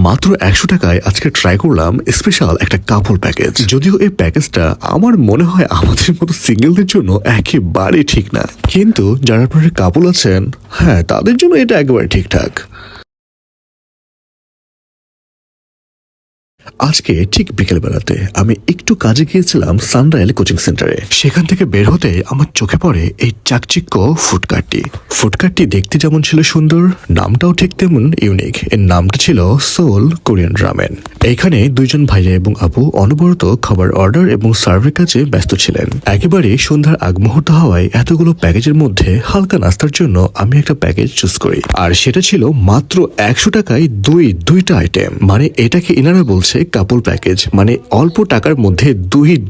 মাত্র 100 টাকায় আজকে ট্রাই করলাম স্পেশাল একটা কাপল প্যাকেজ। যদিও এই প্যাকেজটা আমার মনে হয় আমাদের মতো সিঙ্গেলদের জন্য একেবারে ঠিক না, কিন্তু যারা আপনারা কাপল আছেন, হ্যাঁ, তাদের জন্য এটা একেবারে ঠিকঠাক। আজকে ঠিক বিকেল বেলাতে আমি একটু কাজে গিয়েছিলাম সানরাইল কোচিং সেন্টারে। সেখান থেকে বের হতে আমার চোখে পড়ে এই চাকচিক্য ফুডকার্টটি। ফুডকার্টটি দেখতে যেমন ছিল সুন্দর, নামটাও ঠিক তেমন ইউনিক। এর নামটা ছিল সোল কোরিয়ান রামেন। এখানে দুইজন ভাইয়া এবং আপু অনবরত খাবার অর্ডার এবং সার্ভের কাজে ব্যস্ত ছিলেন। একেবারে সন্ধ্যার আগ মুহূর্ত হওয়ায় এতগুলো প্যাকেজের মধ্যে হালকা নাস্তার জন্য আমি একটা প্যাকেজ চুজ করি, আর সেটা ছিল মাত্র 100 টাকায় দুইটা আইটেম। মানে এটাকে ইনারা বলছে কাপল প্যাকেজ, মানে অল্প টাকার মধ্যে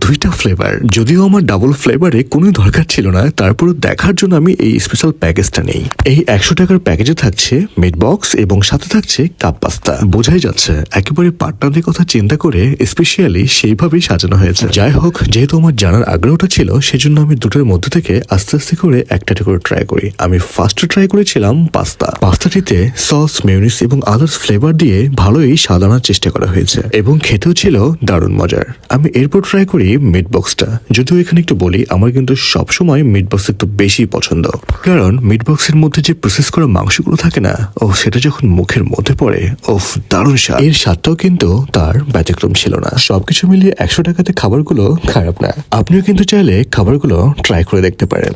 দুইটা ফ্লেভার। যদিও আমার ডাবল ফ্লেভারে কোনো দরকার ছিল না, তারপরে দেখার জন্য আমি এই স্পেশাল প্যাকেজটা নেই। এই 100 টাকার প্যাকেজে থাকছে মিট বক্স এবং সাথে থাকছে কাপ পাস্তা। বোঝাই যাচ্ছে একেবারে পার্টনারদের কথা চিন্তা করে স্পেশালি সেইভাবেই সাজানো হয়েছে। যাই হোক, যেহেতু আমার জানার আগ্রহটা ছিল, সেজন্য আমি দুটোর মধ্যে থেকে আস্তে আস্তে করে একটা করে ট্রাই করি। আমি ফার্স্টে ট্রাই করেছিলাম পাস্তাটিতে সস, মেয়োনিজ এবং আদার্স ফ্লেভার দিয়ে ভালোই সাজানোর চেষ্টা করা হয়েছে এবং খেতেও ছিল দারুণ মজার। আমি এরপর ট্রাই করি মিট বক্সটা। যদিও এখানে একটু বলি, আমার কিন্তু সবসময় মিট বক্স একটু বেশি পছন্দ, কারণ মিট বক্সের মধ্যে যে প্রসেস করা মাংসগুলো থাকে না, ও সেটা যখন মুখের মধ্যে পড়ে, ওফ, দারুণ স্বাদ। এর স্বাদটাও কিন্তু তার ব্যতিক্রম ছিল না। সবকিছু মিলিয়ে 100 টাকাতে খাবারগুলো খারাপ না। আপনিও কিন্তু চাইলে খাবারগুলো ট্রাই করে দেখতে পারেন।